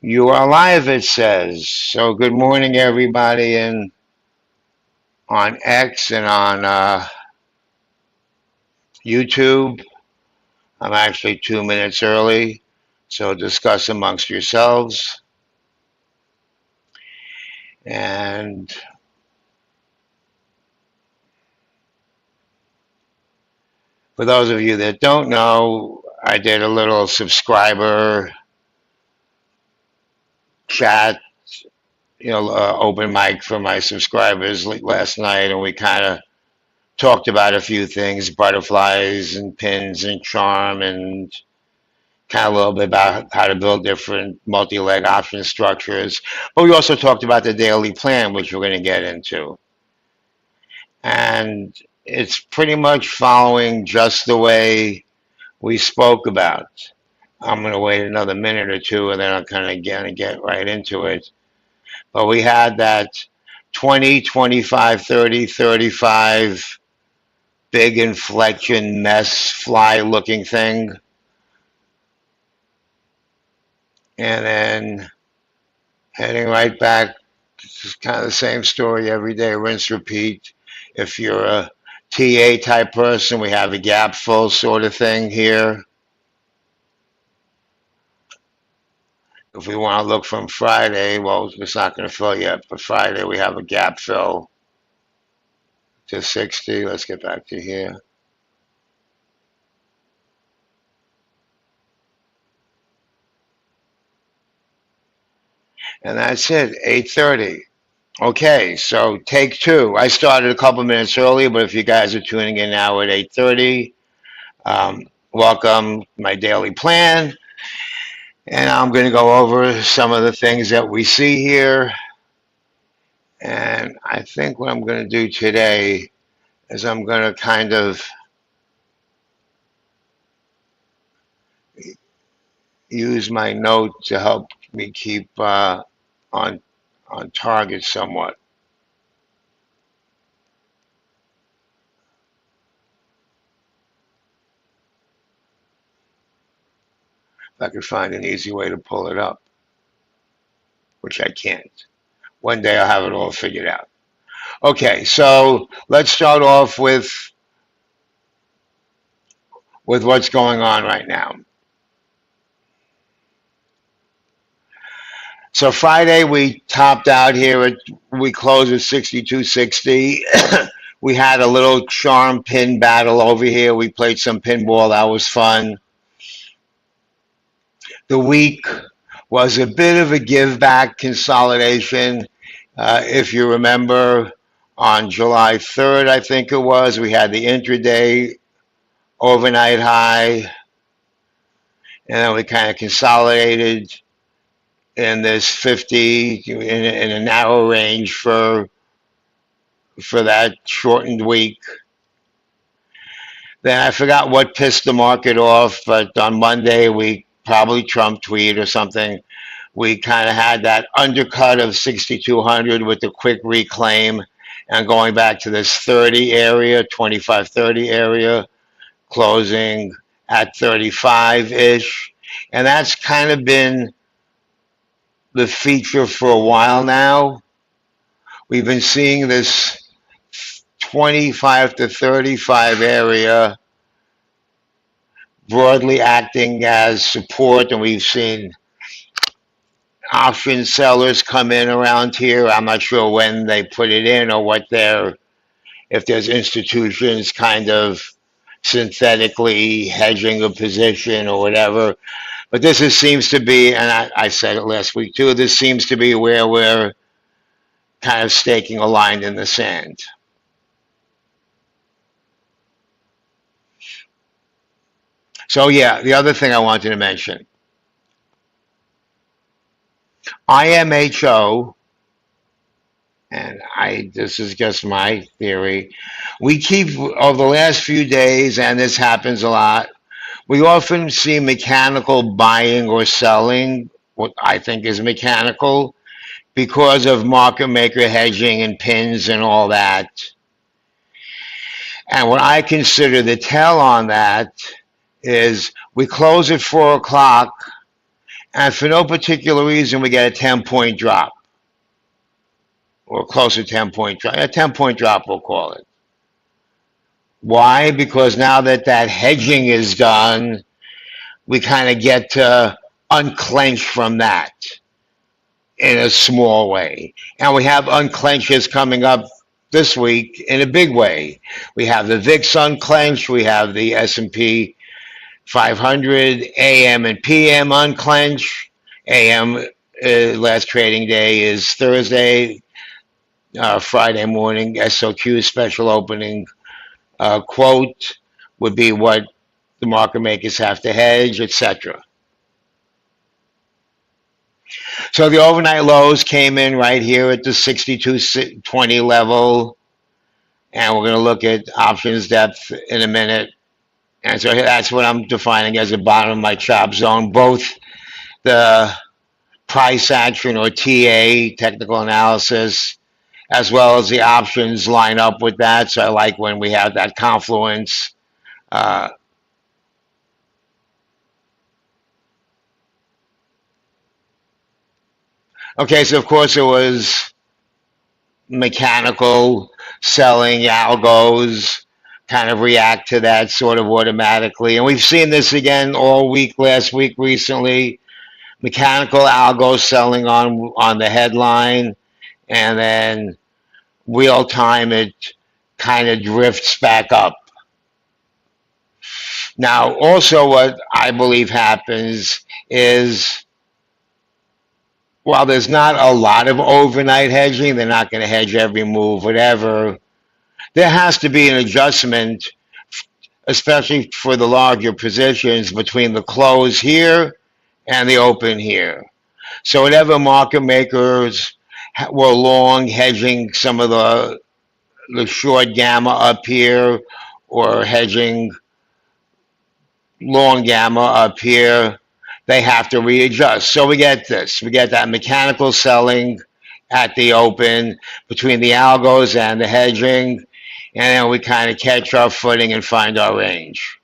You are live, it says. So good morning, everybody, and on X and on YouTube. I'm actually 2 minutes early, so discuss amongst yourselves. And for those of you that don't know, I did a little subscriber chat, open mic for my subscribers last night, and we kind of talked about a few things, butterflies and pins and charm and kind of a little bit about how to build different multi-leg option structures. But we also talked about the daily plan, which we're going to get into. And it's pretty much following just the way we spoke about. I'm going to wait another minute or two, and then I'll kind of get right into it. But we had that 20, 25, 30, 35 big inflection mess fly looking thing. And then heading right back. It's kind of the same story every day, rinse, repeat. If you're a TA type person, we have a gap fill sort of thing here. If we want to look from Friday, well, it's not going to fill yet, but Friday we have a gap fill to 60. Let's get back to here. And that's it, 8:30. Okay, so take two. I started a couple minutes early, but if you guys are tuning in now at 8:30, welcome my daily plan. And I'm going to go over some of the things that we see here. And I think what I'm going to do today is I'm going to kind of use my note to help me keep on target somewhat. If I could find an easy way to pull it up, which I can't. One day I'll have it all figured out. Okay, so let's start off with what's going on right now. So Friday we topped out here we closed at 62.60. We had a little charm pin battle over here. We played some pinball. That was fun. The week was a bit of a give back consolidation. If you remember, on July 3rd, I think it was, we had the intraday overnight high, and then we kind of consolidated in this 50 in a narrow range for that shortened week. Then I forgot what pissed the market off, but on Monday we probably Trump tweet or something. We kind of had that undercut of 6,200 with the quick reclaim and going back to this 30 area, 25-30 area, closing at 35-ish. And that's kind of been the feature for a while now. We've been seeing this 25 to 35 area broadly acting as support, and we've seen option sellers come in around here. I'm not sure when they put it in or if there's institutions kind of synthetically hedging a position or whatever. But this seems to be, and I said it last week too, this seems to be where we're kind of staking a line in the sand. So yeah, the other thing I wanted to mention, IMHO, and this is just my theory, we keep, over the last few days, and this happens a lot, we often see mechanical buying or selling, what I think is mechanical, because of market maker hedging and pins and all that. And what I consider the tell on that is we close at 4 o'clock, And for no particular reason, we get a 10-point drop, or close to 10-point drop. A 10-point drop, we'll call it. Why? Because now that that hedging is done, we kind of get to unclench from that in a small way. And we have unclenches coming up this week in a big way. We have the VIX unclenched. We have the S&P 500 AM and PM unclench. AM last trading day is Thursday. Friday morning SOQ special opening quote would be what the market makers have to hedge, etc. So the overnight lows came in right here at the 62.20 level, and we're going to look at options depth in a minute. And so that's what I'm defining as the bottom of my chop zone. Both the price action, or TA, technical analysis, as well as the options line up with that. So I like when we have that confluence. Okay, so of course it was mechanical selling, algos kind of react to that sort of automatically. And we've seen this again all week, last week, recently. Mechanical algo selling on the headline, and then real time it kind of drifts back up. Now, also what I believe happens is, while there's not a lot of overnight hedging, they're not going to hedge every move, whatever. There has to be an adjustment, especially for the larger positions, between the close here and the open here. So whatever market makers were long hedging some of the short gamma up here, or hedging long gamma up here, they have to readjust. So we get this. We get that mechanical selling at the open between the algos and the hedging, and then we kind of catch our footing and find our range.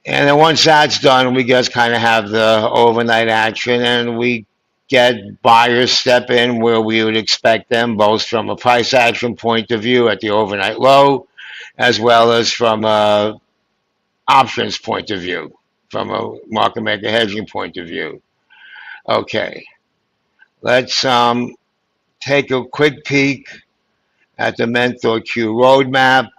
And then once that's done, we just kind of have the overnight action, and we get buyers step in where we would expect them, both from a price action point of view at the overnight low, as well as from a options point of view, from a market maker hedging point of view. Okay, let's take a quick peek at the Mentor Q roadmap.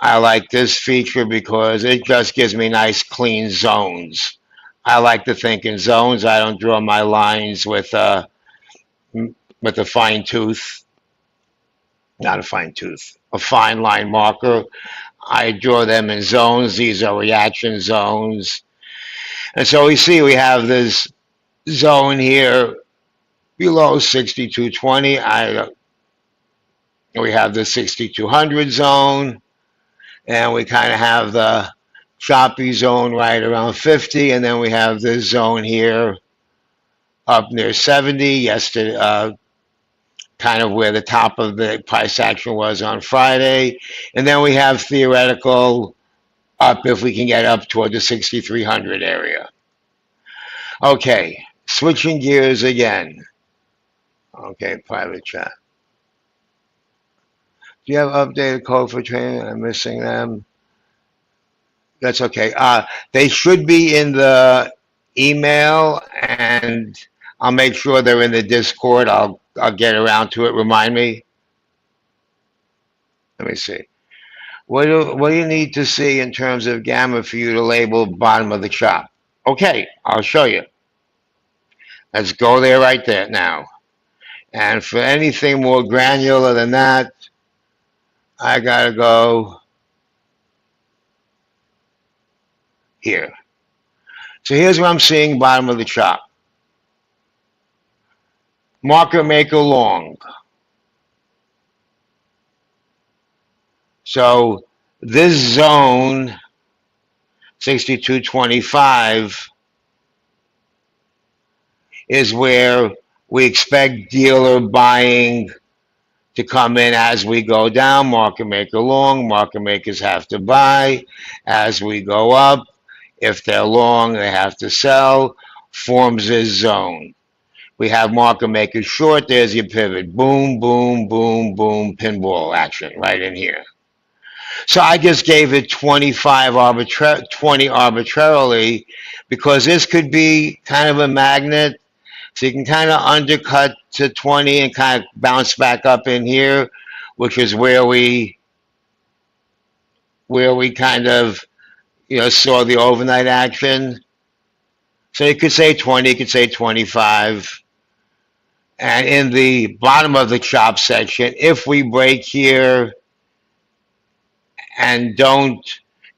I like this feature because it just gives me nice clean zones. I like to think in zones. I don't draw my lines with a fine tooth, not a fine tooth, a fine line marker. I draw them in zones. These are reaction zones. And so we see we have this zone here below 62.20. We have the 6200 zone, and we kind of have the choppy zone right around 50, and then we have this zone here up near 70 yesterday, kind of where the top of the price action was on Friday. And then we have theoretical up if we can get up toward the 6300 area. Okay, switching gears again. Okay, private chat. Do you have updated code for training? I'm missing them. That's okay. They should be in the email, and I'll make sure they're in the Discord. I'll get around to it. Remind me. Let me see. What do you need to see in terms of gamma for you to label bottom of the chop? Okay, I'll show you. Let's go there right there now. And for anything more granular than that, I gotta go here. So here's where I'm seeing bottom of the chop. Market maker long. So this zone, 62.25, is where we expect dealer buying to come in as we go down. Market maker long, market makers have to buy. As we go up, If they're long, they have to sell. Forms this zone. We have market makers short. There's your pivot. Boom, boom, boom, boom. Pinball action right in here. So I just gave it 20 arbitrarily because this could be kind of a magnet. So you can kind of undercut to 20 and kind of bounce back up in here, which is where we kind of saw the overnight action. So you could say 20, you could say 25. And in the bottom of the chop section, if we break here and don't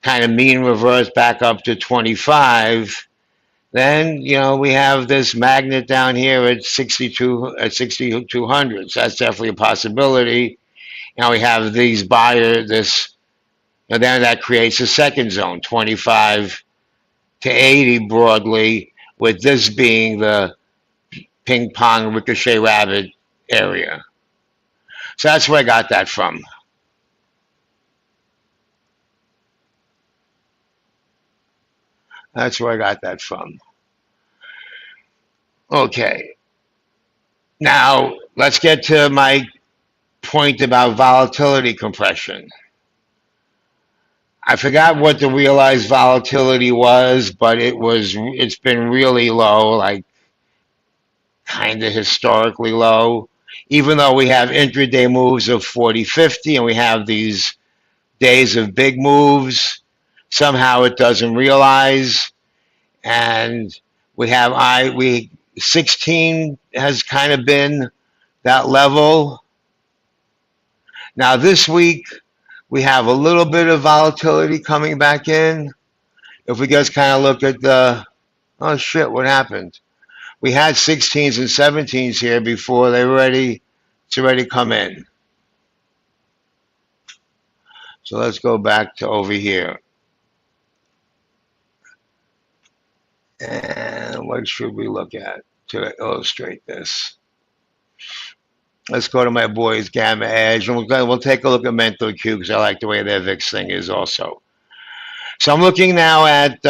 kind of mean reverse back up to 25, then we have this magnet down here at 6,200. So that's definitely a possibility. Now we have these buyers, then that creates a second zone, 25 to 80 broadly, with this being the ping pong ricochet rabbit area. So that's where I got that from. That's where I got that from. Okay. Now, let's get to my point about volatility compression. I forgot what the realized volatility was, but it's been really low, like kind of historically low. Even though we have intraday moves of 40, 50, and we have these days of big moves, somehow it doesn't realize. And we have 16 has kind of been that level. Now this week we have a little bit of volatility coming back in. If we just kind of look at oh shit, what happened? We had 16s and 17s here before it's already come in. So let's go back to over here. And what should we look at to illustrate this? Let's go to my boys Gamma Edge, and we'll take a look at Mental Q because I like the way their VIX thing is also. So I'm looking now at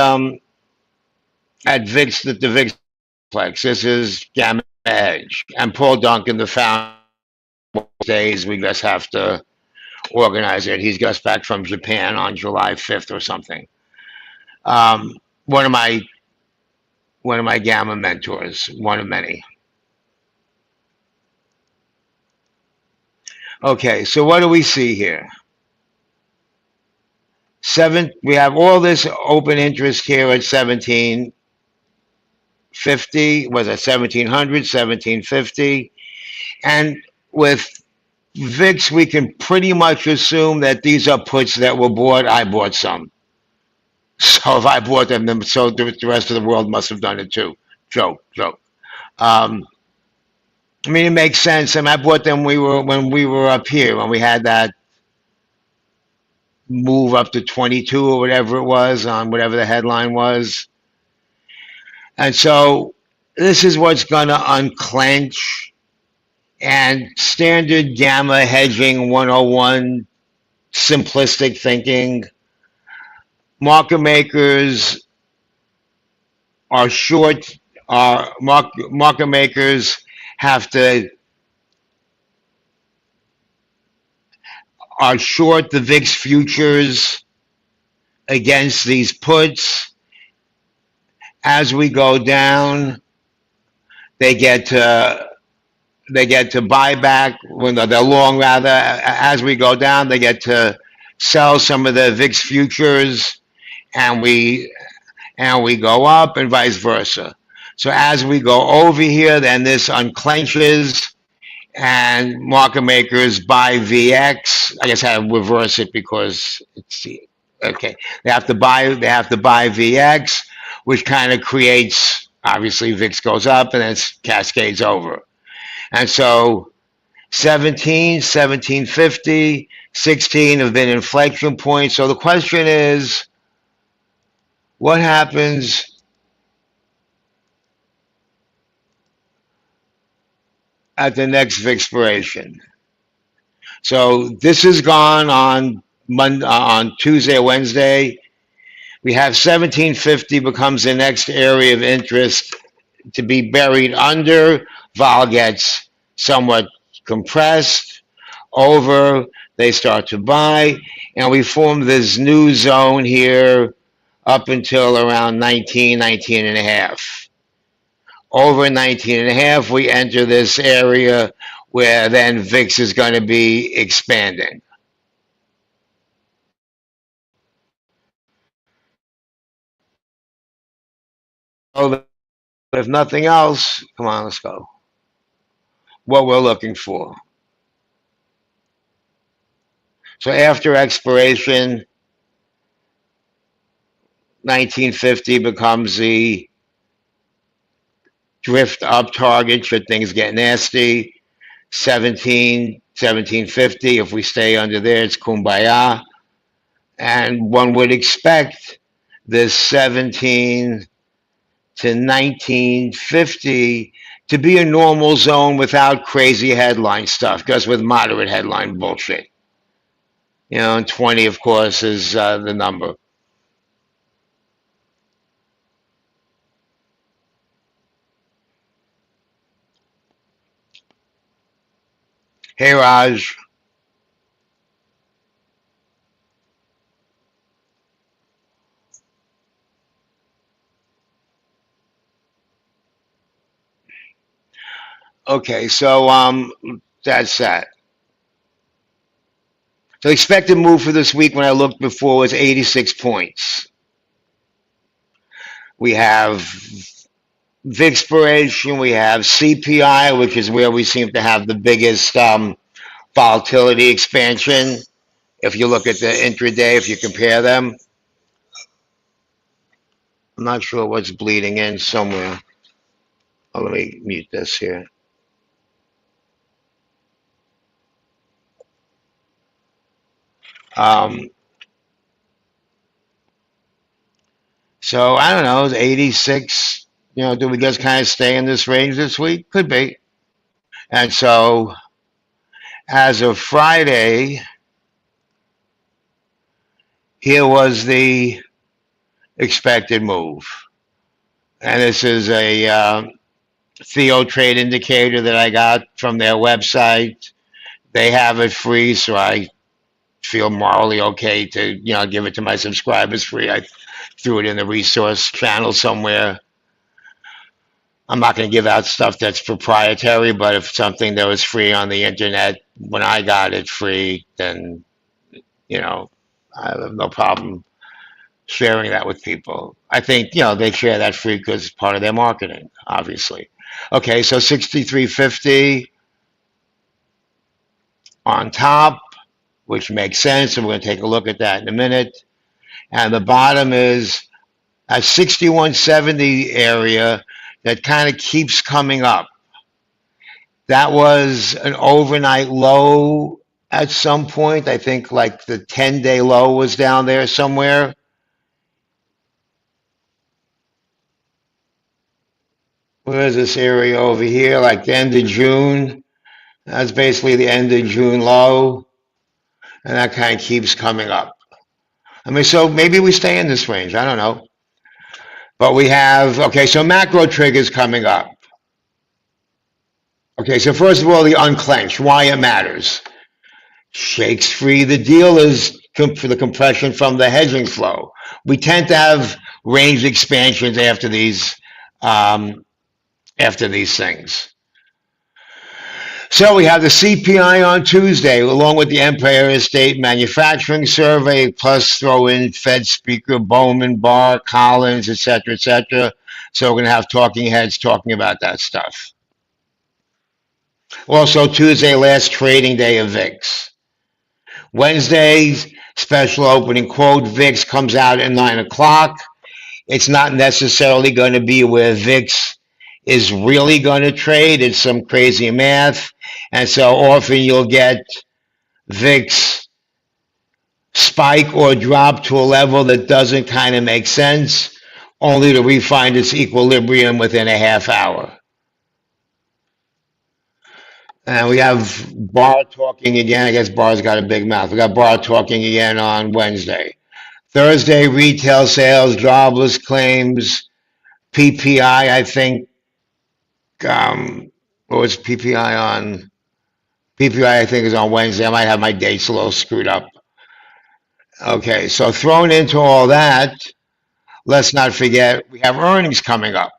VIX, the VIX complex. This is Gamma Edge, and Paul Duncan, the founder. Days we just have to organize it. He's just back from Japan on July 5th or something. One of my Gamma mentors, one of many. Okay, so what do we see here? We have all this open interest here at 1750, was it 1700, 1750? And with VIX, we can pretty much assume that these are puts that were bought. I bought some. So if I bought them, so the rest of the world must have done it too. Joke. I mean, it makes sense. And I bought them when we were up here, when we had that move up to 22 or whatever it was on whatever the headline was. And so this is what's going to unclench. And standard gamma hedging 101, simplistic thinking. Market makers are short. Market makers are short the VIX futures against these puts. As we go down, they get to buy back when they're long. Rather, as we go down, they get to sell some of the VIX futures, and we go up, and vice versa. So as we go over here, then this unclenches, and market makers buy VX. I guess I have to reverse it because it's okay. They have to buy VX, which kind of creates, obviously VIX goes up and then it cascades over. And so 1750, 16 have been inflection points. So the question is, what happens at the next VIXpiration? So this is gone on Tuesday, Wednesday. We have 1750 becomes the next area of interest to be buried under. Vol gets somewhat compressed over. They start to buy, and we form this new zone here up until around 19, 19 and a half. Over 19 and a half, we enter this area where then VIX is going to be expanding. So if nothing else, come on, let's go. What we're looking for. So after expiration, 1950 becomes the drift up target should things get nasty. 1750, if we stay under there, it's kumbaya. And one would expect this 17 to 1950 to be a normal zone without crazy headline stuff, because with moderate headline bullshit. And 20, of course, is the number. Hey, Raj. Okay, so that's that. So expected move for this week when I looked before was 86 points. We have VIXpiration, we have CPI, which is where we seem to have the biggest volatility expansion. If you look at the intraday, if you compare them, I'm not sure what's bleeding in somewhere. Oh, let me mute this here. Um, so I don't know, 86. Do we just kind of stay in this range this week? Could be. And so as of Friday, here was the expected move. And this is a Theo trade indicator that I got from their website. They have it free, so I feel morally okay to give it to my subscribers free. I threw it in the resource channel somewhere. I'm not going to give out stuff that's proprietary, but if something that was free on the internet when I got it free, then I have no problem sharing that with people. I think they share that free because it's part of their marketing, obviously. Okay, so 63.50 on top, which makes sense, and we're going to take a look at that in a minute. And the bottom is a 6170 area that kind of keeps coming up. That was an overnight low at some point. I think like the 10-day low was down there somewhere. Where is this area over here? Like the end of June. That's basically the end of June low. And that kind of keeps coming up. I mean, so maybe we stay in this range. I don't know. But we have, okay, so macro triggers coming up. Okay, so first of all, the unclench, why it matters. Shakes free the dealers for the compression from the hedging flow. We tend to have range expansions after these things. So we have the CPI on Tuesday, along with the Empire State Manufacturing Survey, plus throw in Fed Speaker Bowman, Barr, Collins, et cetera, et cetera. So we're going to have talking heads talking about that stuff. Also, Tuesday, last trading day of VIX. Wednesday's special opening quote, VIX comes out at 9 o'clock. It's not necessarily going to be where VIX is really going to trade. It's some crazy math. And so often you'll get VIX spike or drop to a level that doesn't kind of make sense, only to refine its equilibrium within a half hour. And we have Barr talking again. I guess Barr's got a big mouth. We got Barr talking again on Wednesday. Thursday, retail sales, jobless claims, PPI, I think, what was PPI on? PPI, I think, is on Wednesday. I might have my dates a little screwed up. Okay, so thrown into all that, let's not forget we have earnings coming up.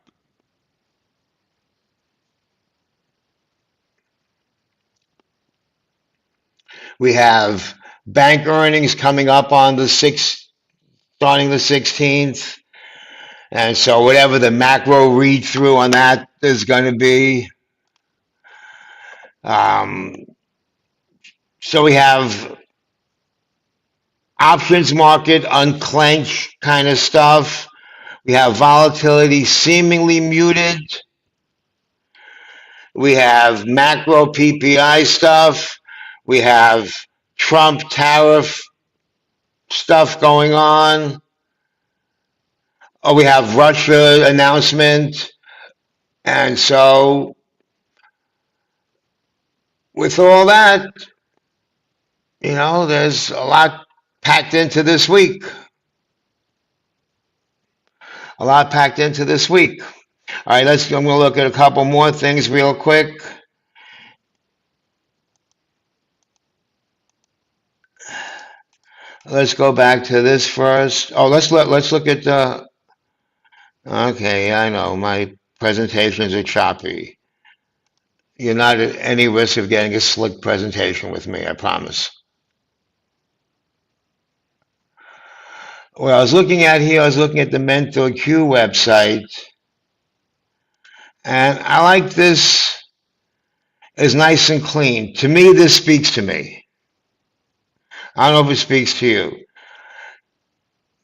We have bank earnings coming up on the 6th, starting the 16th. And so whatever the macro read through on that is going to be. Um, so we have options market unclench kind of stuff. We have volatility seemingly muted. We have macro PPI stuff. We have Trump tariff stuff going on. Oh, we have Russia announcement. And so with all that, there's a lot packed into this week. A lot packed into this week. All right, I'm going to look at a couple more things real quick. Let's go back to this first. Oh, let's look at the. Okay, I know my presentations are choppy. You're not at any risk of getting a slick presentation with me, I promise. What I was looking at here, I was looking at the Mentor Q website, and I like this. It's nice and clean. To me, this speaks to me. I don't know if it speaks to you.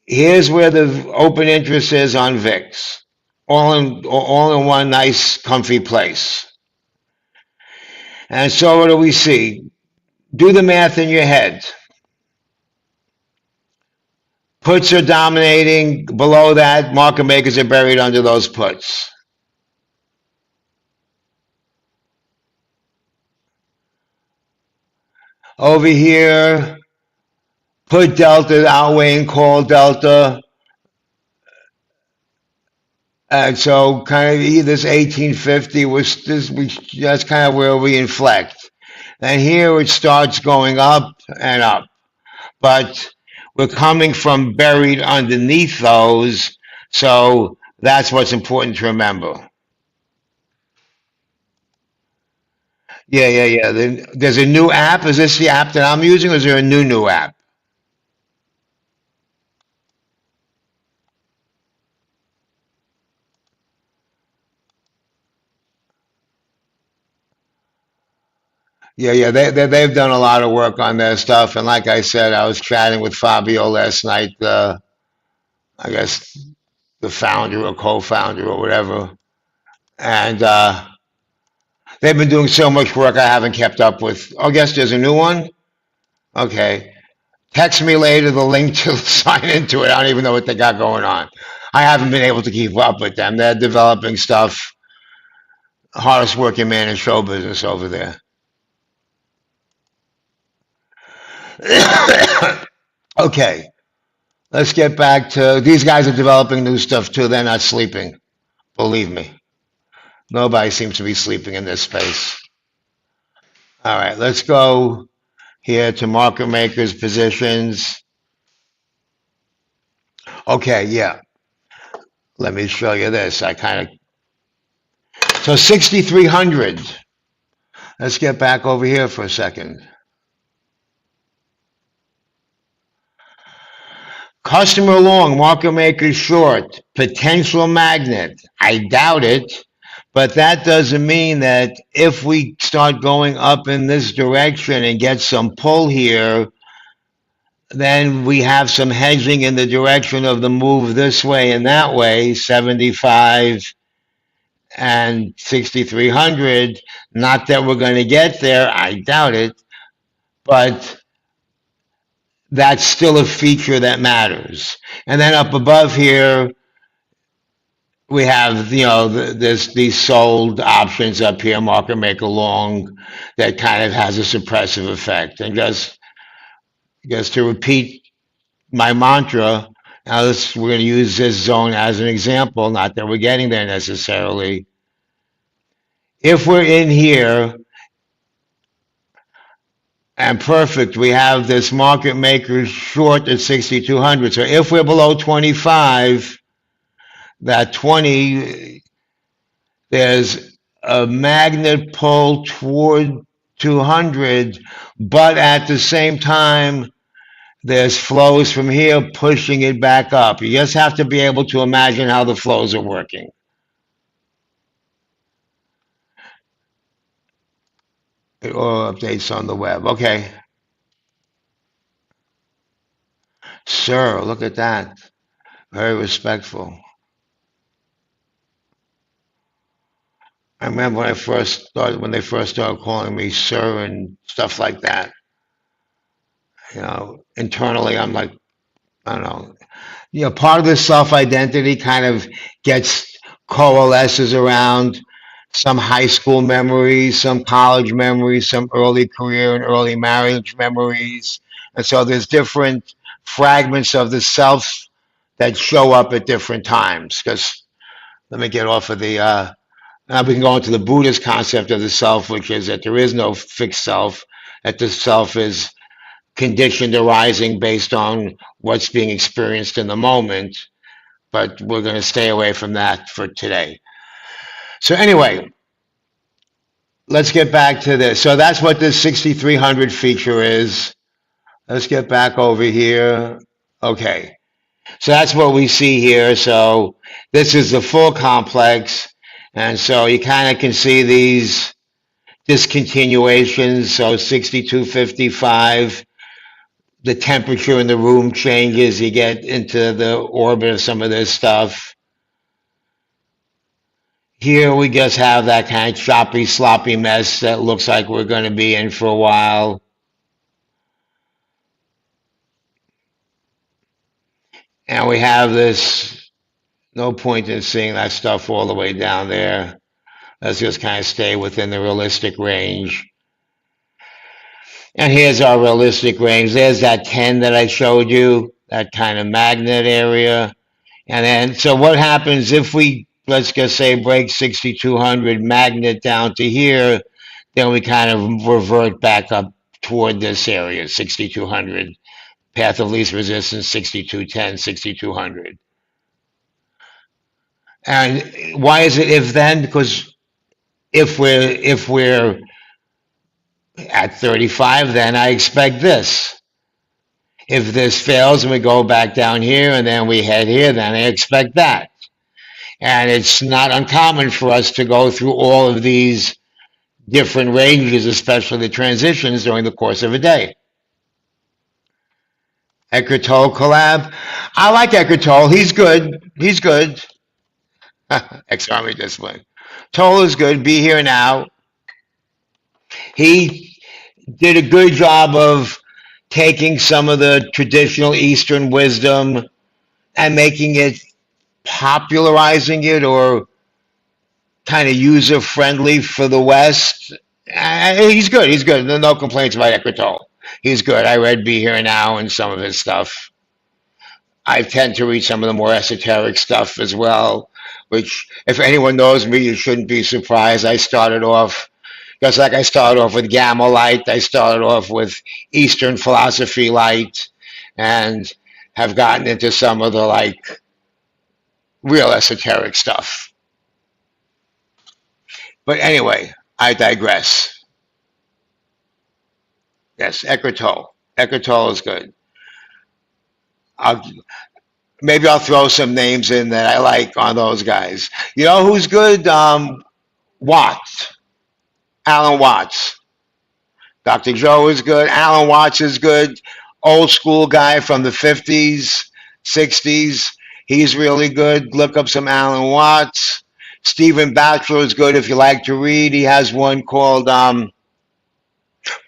Here's where the open interest is on VIX. All in one nice, comfy place. And so what do we see? Do the math in your head. Puts are dominating. Below that, market makers are buried under those puts. Over here, put delta outweighing call delta. And so kind of this 1850 was this, that's kind of where we inflect. And here it starts going up and up. But we're coming from buried underneath those. So that's what's important to remember. Yeah. There's a new app. Is this the app that I'm using, or is there a new app? Yeah. They've done a lot of work on their stuff. And like I said, I was chatting with Fabio last night, I guess the founder or co-founder or whatever. And they've been doing so much work I haven't kept up with. Oh, I guess there's a new one? Okay. Text me later the link to sign into it. I don't even know what they got going on. I haven't been able to keep up with them. They're developing stuff. Hardest working man in show business over there. Okay, let's get back to these guys are developing new stuff too. They're not sleeping. Believe me. Nobody seems to be sleeping in this space. All right, let's go here to market makers positions. Okay, yeah. Let me show you this. So 6,300. Let's get back over here for a second. Customer long, market maker short, potential magnet. I doubt it, but that doesn't mean that if we start going up in this direction and get some pull here, then we have some hedging in the direction of the move this way and that way, 75 and 6,300. Not that we're going to get there, I doubt it, but that's still a feature that matters. And then up above here, we have, these sold options up here, market maker long, that kind of has a suppressive effect. And just to repeat my mantra. Now we're going to use this zone as an example, not that we're getting there necessarily. If we're in here and perfect, we have this market maker short at 6,200. So if we're below 25, that 20, there's a magnet pull toward 200, but at the same time, there's flows from here pushing it back up. You just have to be able to imagine how the flows are working. Or updates on the web. Okay. Sir, look at that. Very respectful. I remember when they first started calling me sir and stuff like that. Internally, I'm like, I don't know. Part of the self-identity kind of gets coalesces around some high school memories, some college memories, some early career and early marriage memories. And so there's different fragments of the self that show up at different times. Because let me get off of the, now we can go into the Buddhist concept of the self, which is that there is no fixed self, that the self is conditioned arising based on what's being experienced in the moment. But we're going to stay away from that for today. So anyway, let's get back to this. So that's what this 6,300 feature is. Let's get back over here. Okay. So that's what we see here. So this is the full complex. And so you kind of can see these discontinuations. So 6255, the temperature in the room changes. You get into the orbit of some of this stuff. Here we just have that kind of choppy, sloppy mess that looks like we're going to be in for a while. And we have this, no point in seeing that stuff all the way down there. Let's just kind of stay within the realistic range. And here's our realistic range. There's that 10 that I showed you, that kind of magnet area. And then, so what happens if we, let's just say, break 6,200 magnet down to here, then we kind of revert back up toward this area, 6,200. Path of least resistance, 6,210, 6,200. And why is it if then? Because if we're at 35, then I expect this. If this fails and we go back down here and then we head here, then I expect that. And it's not uncommon for us to go through all of these different ranges, especially the transitions during the course of a day. Eckhart Tolle collab. I like Eckhart Tolle. He's good. He's good. Ex-Army discipline. Tolle is good. Be here now. He did a good job of taking some of the traditional Eastern wisdom and making it, popularizing it, or kind of user friendly for the West. He's good. He's good. No complaints about Eckhart Tolle. He's good. I read Be Here Now and some of his stuff. I tend to read some of the more esoteric stuff as well, which, if anyone knows me, you shouldn't be surprised. I started off, just like I started off with Gamma Light, I started off with Eastern Philosophy Light, and have gotten into some of the, like, real esoteric stuff. But anyway, I digress. Yes, Eckhart Tolle. Eckhart Tolle is good. Maybe I'll throw some names in that I like on those guys. You know who's good? Watts. Alan Watts. Dr. Joe is good. Alan Watts is good. Old school guy from the 50s, 60s. He's really good. Look up some Alan Watts. Stephen Batchelor is good if you like to read. He has one called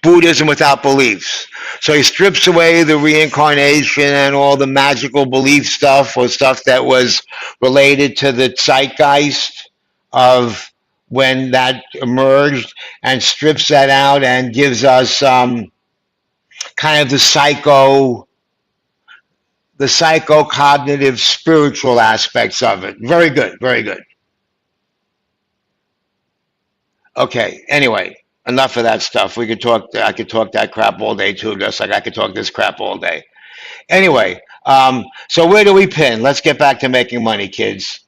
Buddhism Without Beliefs. So he strips away the reincarnation and all the magical belief stuff, or stuff that was related to the zeitgeist of when that emerged, and strips that out and gives us kind of the psycho the psychocognitive spiritual aspects of it. Very good, very good. Okay, anyway, enough of that stuff. We could talk, I could talk that crap all day too, just like I could talk this crap all day. Anyway, so where do we pin? Let's get back to making money, kids.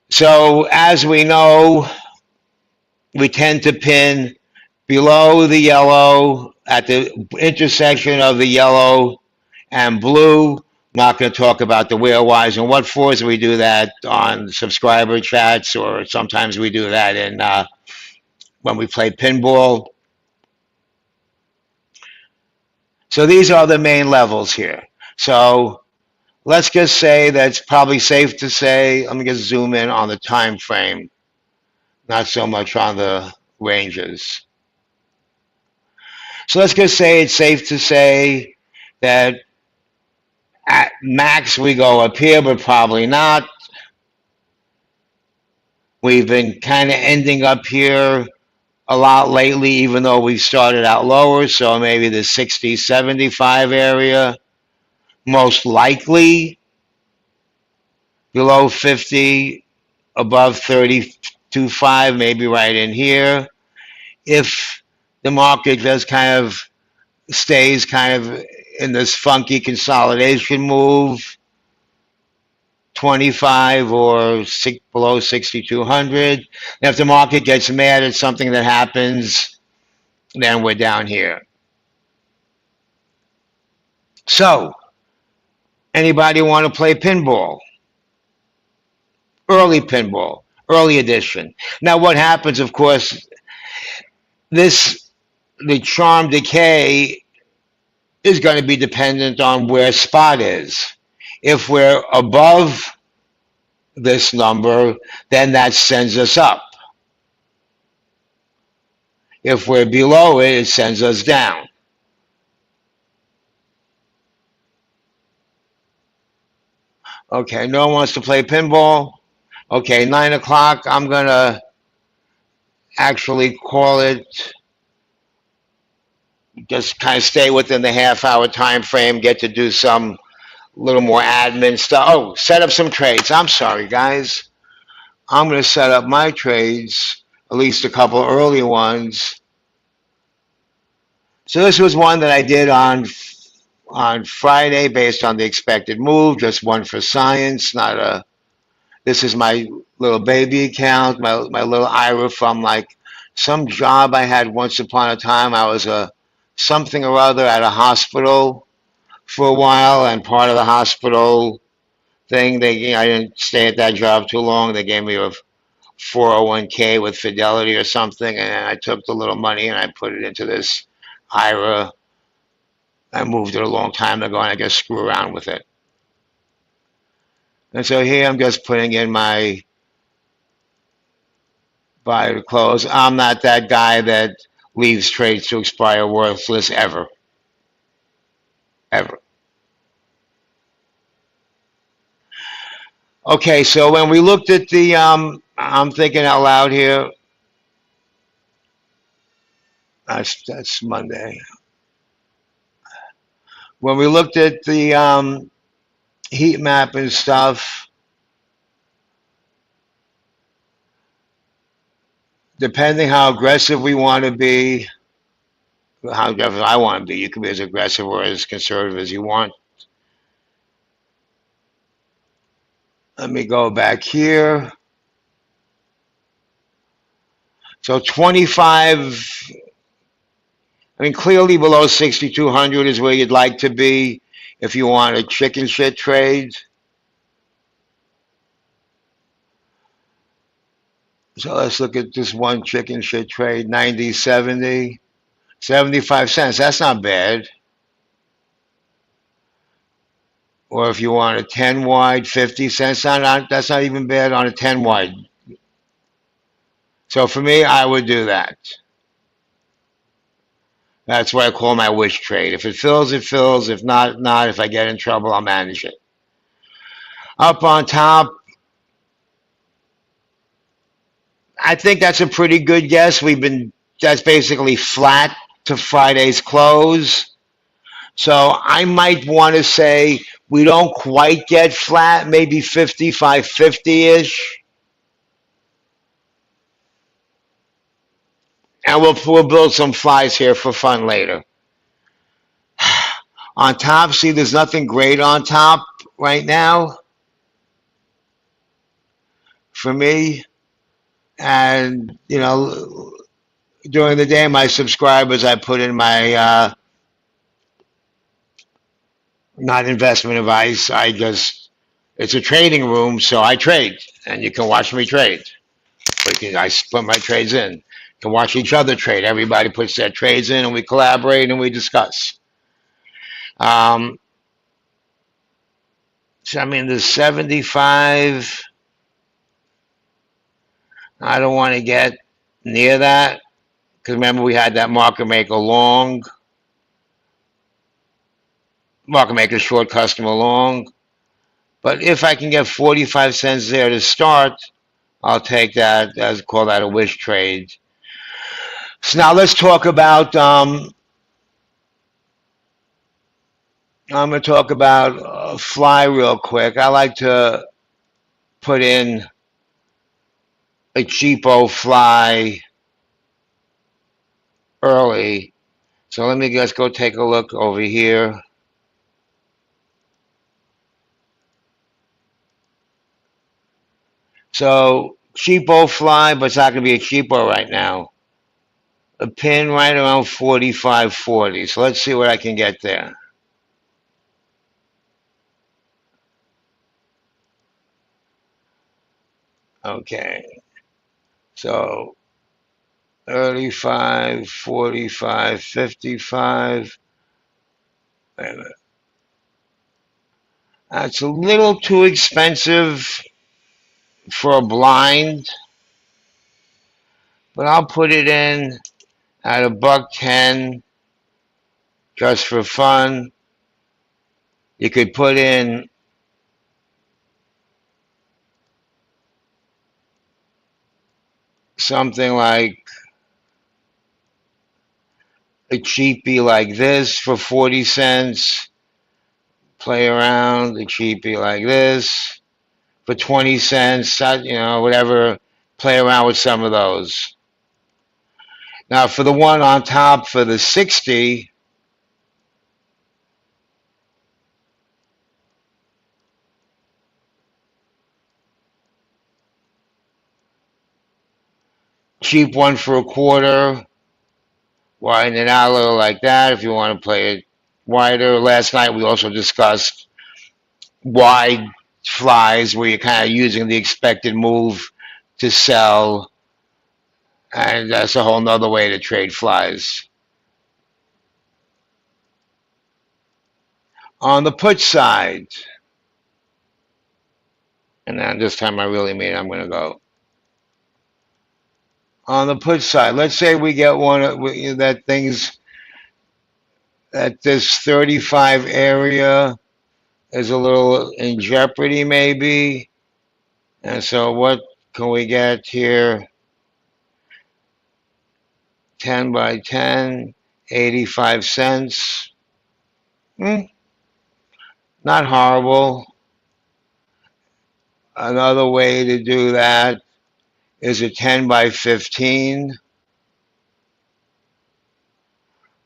So as we know, we tend to pin below the yellow at the intersection of the yellow and blue. Not going to talk about the where, whys, and what fors. We do that on subscriber chats, or sometimes we do that in when we play pinball. So these are the main levels here. So let's just say that it's probably safe to say, let me just zoom in on the time frame, not so much on the ranges. So let's just say it's safe to say that at max we go up here, but probably not. We've been kind of ending up here a lot lately, even though we started out lower. So maybe the 60, 75 area, most likely below 50, above 32.5, maybe right in here. If the market just kind of stays kind of in this funky consolidation move, 25 or below 6,200. And if the market gets mad at something that happens, then we're down here. So, anybody want to play pinball? Early pinball, early edition. Now, what happens, of course, the charm decay is going to be dependent on where spot is. If we're above this number, then that sends us up. If we're below it, it sends us down. Okay, no one wants to play pinball. Okay, 9 o'clock, I'm going to actually call it, just kind of stay within the half-hour time frame, get to do some little more admin stuff. Oh, set up some trades. I'm sorry, guys. I'm going to set up my trades, at least a couple early ones. So this was one that I did on Friday based on the expected move, just one for science, not a, this is my little baby account, my little IRA from like some job I had once upon a time. I was a something or other at a hospital for a while, and part of the hospital thing, I didn't stay at that job too long. They gave me a 401k with Fidelity or something, and I took the little money and I put it into this IRA. I moved it a long time ago, and I just screw around with it. And so here I'm just putting in my buy to close. I'm not that guy that leaves trades to expire worthless ever. Ever. Okay, so when we looked at the, I'm thinking out loud here. That's Monday. When we looked at the heat map and stuff, depending how aggressive we want to be, how aggressive I want to be, you can be as aggressive or as conservative as you want. Let me go back here. So 25, I mean, clearly below 6,200 is where you'd like to be if you want a chicken shit trade. So let's look at this one chicken shit trade, 90.70, 75 cents. That's not bad. Or if you want a 10 wide, 50 cents, that's not even bad on a 10 wide. So for me, I would do that. That's what I call my wish trade. If it fills, it fills. If not, not. If I get in trouble, I'll manage it. Up on top, I think that's a pretty good guess. That's basically flat to Friday's close. So I might want to say we don't quite get flat, maybe 55.50-ish. And we'll build some flies here for fun later. On top, see, there's nothing great on top right now for me. And, during the day, my subscribers, I put in my, not investment advice. It's a trading room, so I trade. And you can watch me trade. I put my trades in. You can watch each other trade. Everybody puts their trades in, and we collaborate and we discuss. So, I mean, the 75, I don't want to get near that. Because remember, we had that market maker long, market maker short, customer long. But if I can get 45 cents there to start, I'll take that, call that a wish trade. So now let's talk about, I'm going to talk about fly real quick. I like to put in a cheapo fly early. So let's go take a look over here. So cheapo fly, but it's not going to be a cheapo right now. A pin right around 45.40. So let's see what I can get there. Okay. So 35, 45, 55. Wait a minute. That's a little too expensive for a blind, but I'll put it in at $1.10 just for fun. You could put in something like a cheapie like this for 40 cents. Play around, a cheapie like this for 20 cents, whatever. Play around with some of those. Now, for the one on top, for the 60, cheap one for a quarter, widen it out a little like that if you want to play it wider. Last night, we also discussed wide flies where you're kind of using the expected move to sell, and that's a whole nother way to trade flies. On the put side, and then this time I really mean I'm going to go. On the put side, let's say we get that this 35 area is a little in jeopardy maybe. And so what can we get here? 10 by 10, 85 cents. Not horrible. Another way to do that is a 10 by 15.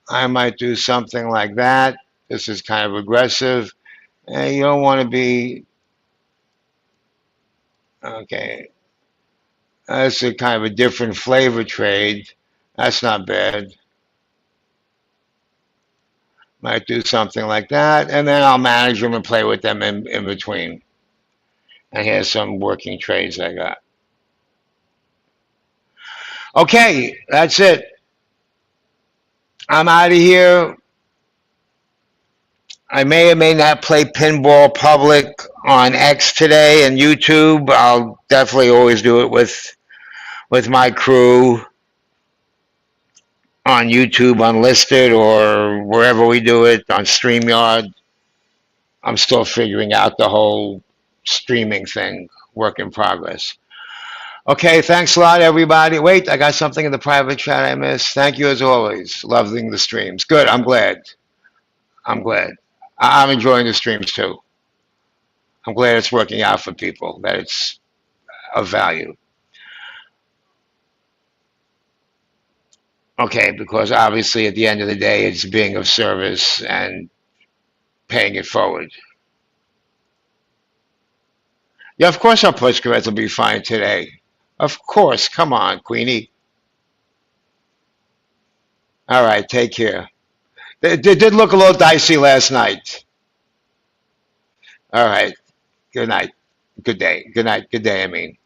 I might do something like that. This is kind of aggressive. And you don't want to be, okay. That's a kind of a different flavor trade. That's not bad. Might do something like that. And then I'll manage them and play with them in between. And here's some working trades I got. Okay, that's it. I'm out of here. I may or may not play Pinball Public on X today and YouTube. I'll definitely always do it with my crew on YouTube Unlisted or wherever we do it on StreamYard. I'm still figuring out the whole streaming thing, work in progress. Okay, thanks a lot, everybody. Wait, I got something in the private chat I missed. Thank you as always. Loving the streams. Good, I'm glad. I'm glad. I'm enjoying the streams too. I'm glad it's working out for people, that it's of value. Okay, because obviously at the end of the day, it's being of service and paying it forward. Yeah, of course our push spreads will be fine today. Of course. Come on, Queenie. All right, take care. It did look a little dicey last night. All right. Good night. Good day. Good night. Good day, I mean.